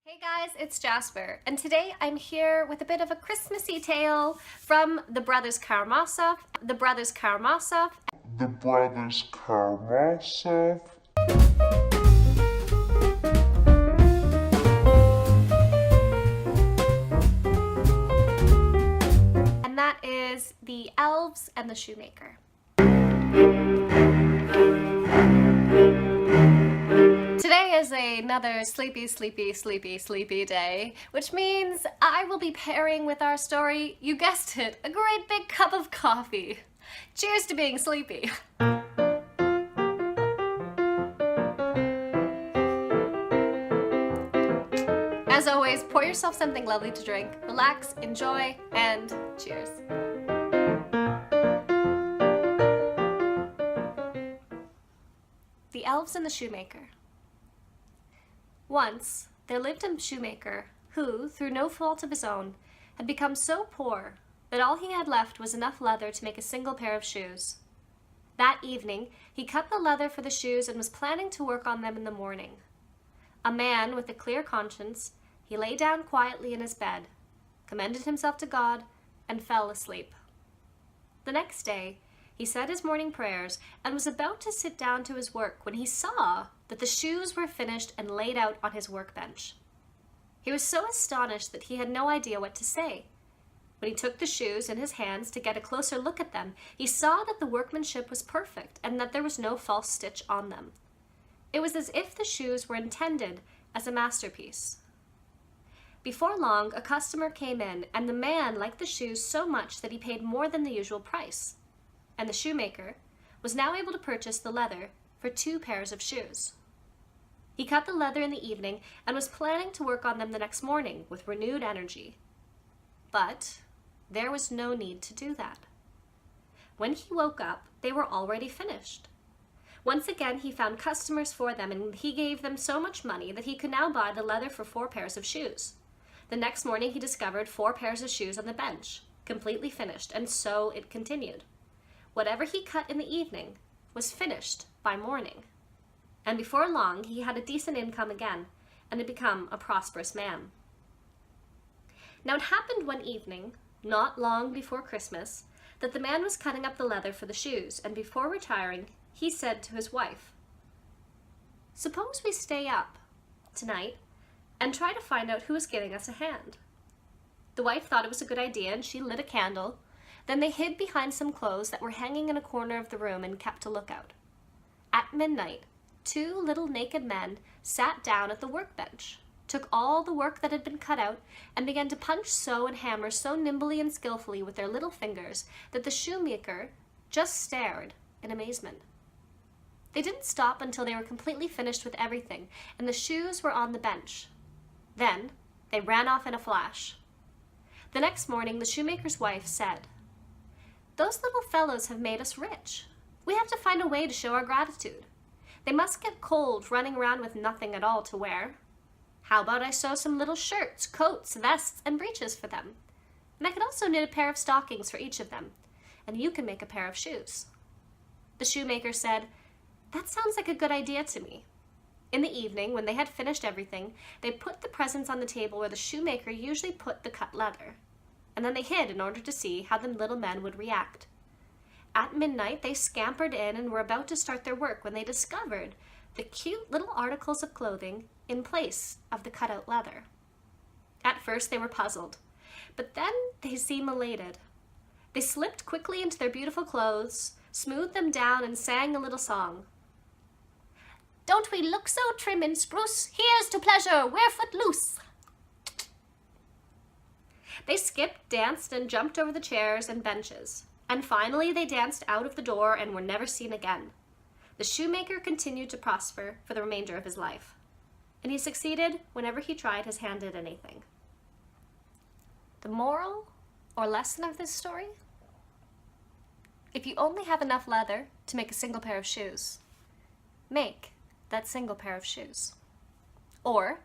Hey guys, it's Jasper, and today I'm here with a bit of a Christmassy tale from the Brothers Karamazov. The Brothers Karamazov. The Brothers Karamazov. And that is the Elves and the Shoemaker. Today is another sleepy day, which means I will be pairing with our story, you guessed it, a great big cup of coffee. Cheers to being sleepy. As always, pour yourself something lovely to drink, relax, enjoy, and cheers. The Elves and the Shoemaker. Once, there lived a shoemaker who, through no fault of his own, had become so poor that all he had left was enough leather to make a single pair of shoes. That evening, he cut the leather for the shoes and was planning to work on them in the morning. A man with a clear conscience, he lay down quietly in his bed, commended himself to God, and fell asleep. The next day, he said his morning prayers and was about to sit down to his work when he saw that the shoes were finished and laid out on his workbench. He was so astonished that he had no idea what to say. When he took the shoes in his hands to get a closer look at them, he saw that the workmanship was perfect and that there was no false stitch on them. It was as if the shoes were intended as a masterpiece. Before long, a customer came in, and the man liked the shoes so much that he paid more than the usual price. And the shoemaker was now able to purchase the leather for 2 pairs of shoes. He cut the leather in the evening and was planning to work on them the next morning with renewed energy. But there was no need to do that. When he woke up, they were already finished. Once again, he found customers for them, and he gave them so much money that he could now buy the leather for 4 pairs of shoes. The next morning, he discovered 4 pairs of shoes on the bench, completely finished, and so it continued. Whatever he cut in the evening was finished by morning. And before long, he had a decent income again and had become a prosperous man. Now it happened one evening, not long before Christmas, that the man was cutting up the leather for the shoes, and before retiring, he said to his wife, "Suppose we stay up tonight and try to find out who is giving us a hand." The wife thought it was a good idea, and she lit a candle. Then they hid behind some clothes that were hanging in a corner of the room and kept a lookout. At midnight, 2 little naked men sat down at the workbench, took all the work that had been cut out, and began to punch, sew, and hammer so nimbly and skillfully with their little fingers that the shoemaker just stared in amazement. They didn't stop until they were completely finished with everything, and the shoes were on the bench. Then they ran off in a flash. The next morning, the shoemaker's wife said, "Those little fellows have made us rich. We have to find a way to show our gratitude. They must get cold running around with nothing at all to wear. How about I sew some little shirts, coats, vests, and breeches for them? And I could also knit a pair of stockings for each of them, and you can make a pair of shoes." The shoemaker said, "That sounds like a good idea to me." In the evening, when they had finished everything, they put the presents on the table where the shoemaker usually put the cut leather, and then they hid in order to see how the little men would react. At midnight, they scampered in and were about to start their work when they discovered the cute little articles of clothing in place of the cut-out leather. At first, they were puzzled, but then they seemed elated. They slipped quickly into their beautiful clothes, smoothed them down, and sang a little song. "Don't we look so trim and spruce? Here's to pleasure, we're footloose." They skipped, danced, and jumped over the chairs and benches. And finally they danced out of the door and were never seen again. The shoemaker continued to prosper for the remainder of his life, and he succeeded whenever he tried his hand at anything. The moral or lesson of this story? If you only have enough leather to make a single pair of shoes, make that single pair of shoes. Or,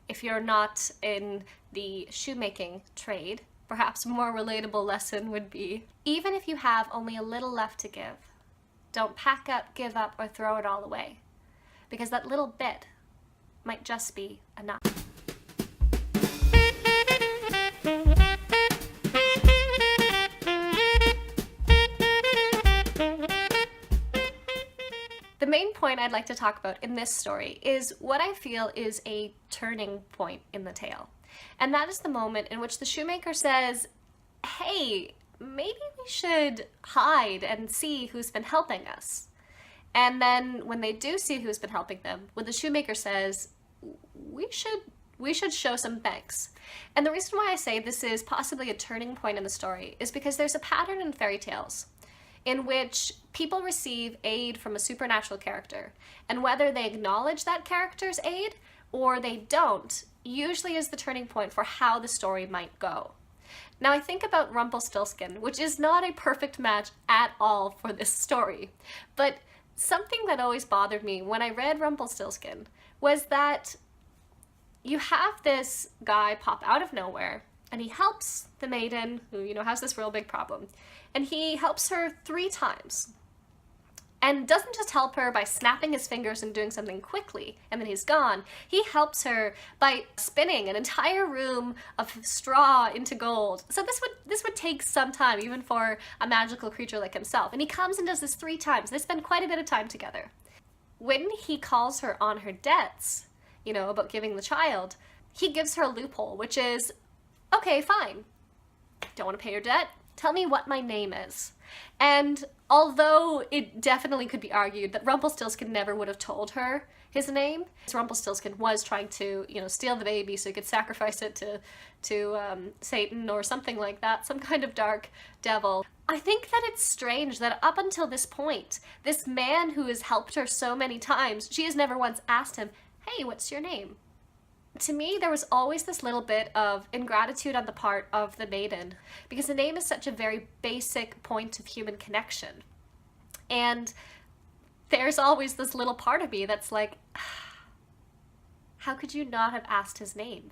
if you're not in the shoemaking trade, perhaps a more relatable lesson would be, even if you have only a little left to give, don't pack up, give up, or throw it all away, because that little bit might just be enough. point I'd like to talk about in this story is what I feel is a turning point in the tale. And that is the moment in which the shoemaker says, hey, maybe we should hide and see who's been helping us. And then when they do see who's been helping them, when the shoemaker says, we should show some thanks. And the reason why I say this is possibly a turning point in the story is because there's a pattern in fairy tales in which people receive aid from a supernatural character, and whether they acknowledge that character's aid or they don't, usually is the turning point for how the story might go. Now I think about Rumpelstiltskin, which is not a perfect match at all for this story, but something that always bothered me when I read Rumpelstiltskin was that you have this guy pop out of nowhere, and he helps the maiden who, has this real big problem. And he helps her 3 times. And doesn't just help her by snapping his fingers and doing something quickly, and then he's gone. He helps her by spinning an entire room of straw into gold. So this would take some time, even for a magical creature like himself. And he comes and does this 3 times. They spend quite a bit of time together. When he calls her on her debts, about giving the child, he gives her a loophole, which is, okay, fine. Don't want to pay your debt? Tell me what my name is. And although it definitely could be argued that Rumpelstiltskin never would have told her his name, Rumpelstiltskin was trying to, steal the baby so he could sacrifice it to Satan or something like that, some kind of dark devil. I think that it's strange that up until this point, this man who has helped her so many times, she has never once asked him, hey, what's your name? To me, there was always this little bit of ingratitude on the part of the maiden, because the name is such a very basic point of human connection. And there's always this little part of me that's like, how could you not have asked his name?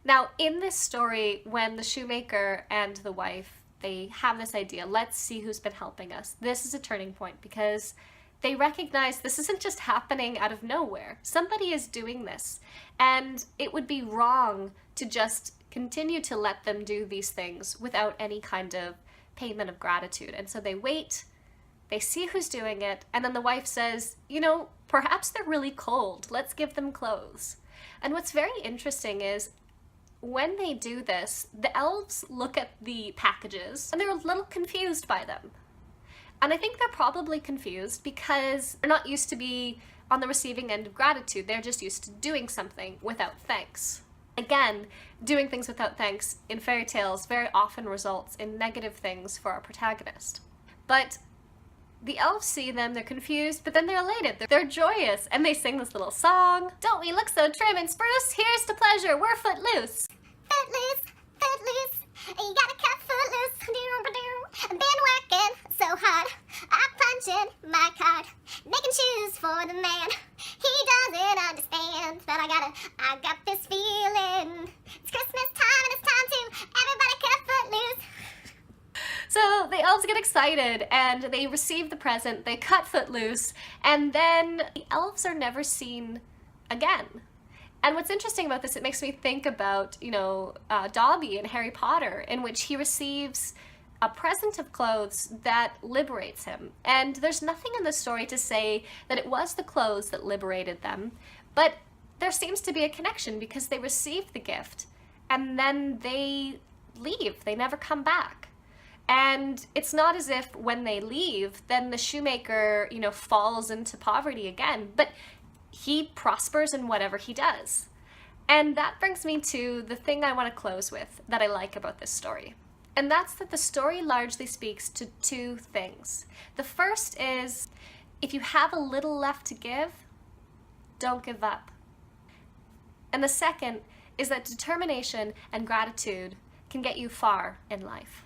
Now, in this story, when the shoemaker and the wife, they have this idea, let's see who's been helping us, this is a turning point, because they recognize this isn't just happening out of nowhere. Somebody is doing this, and it would be wrong to just continue to let them do these things without any kind of payment of gratitude. And so they wait, they see who's doing it, and then the wife says, perhaps they're really cold. Let's give them clothes. And what's very interesting is when they do this, the elves look at the packages and they're a little confused by them. And I think they're probably confused because they're not used to be on the receiving end of gratitude. They're just used to doing something without thanks. Again, doing things without thanks in fairy tales very often results in negative things for our protagonist. But the elves see them, they're confused, but then they're elated, they're joyous, and they sing this little song. Don't we look so trim and spruce? Here's to pleasure, we're footloose. Footloose, footloose, you gotta cut footloose. Been working so hard, I'm punching my card, making shoes for the man. He doesn't understand, but I got this feeling. It's Christmas time and it's time to everybody cut footloose. So the elves get excited and they receive the present, they cut footloose, and then the elves are never seen again. And what's interesting about this, it makes me think about, Dobby in Harry Potter, in which he receives a present of clothes that liberates him. And there's nothing in the story to say that it was the clothes that liberated them, but there seems to be a connection because they receive the gift and then they leave, they never come back. And it's not as if when they leave, then the shoemaker, falls into poverty again, but he prospers in whatever he does. And that brings me to the thing I want to close with that I like about this story. And that's that the story largely speaks to 2 things. The first is, if you have a little left to give, don't give up. And the second is that determination and gratitude can get you far in life.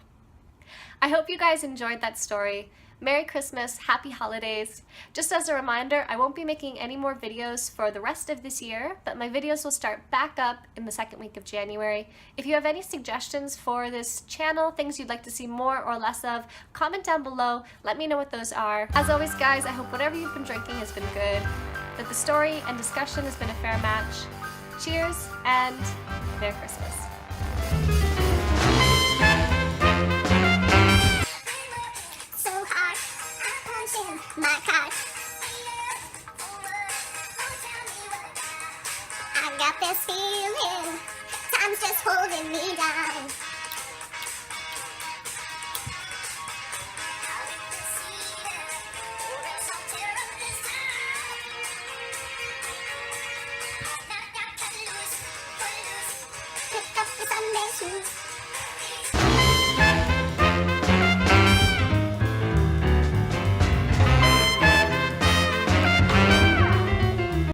I hope you guys enjoyed that story. Merry Christmas, Happy Holidays. Just as a reminder, I won't be making any more videos for the rest of this year, but my videos will start back up in the 2nd week of January. If you have any suggestions for this channel, things you'd like to see more or less of, comment down below, let me know what those are. As always guys, I hope whatever you've been drinking has been good, that the story and discussion has been a fair match. Cheers and Merry Christmas. So hard, I'm punching my card. got this feeling, time's just holding me down. Pick up your Sunday shoes.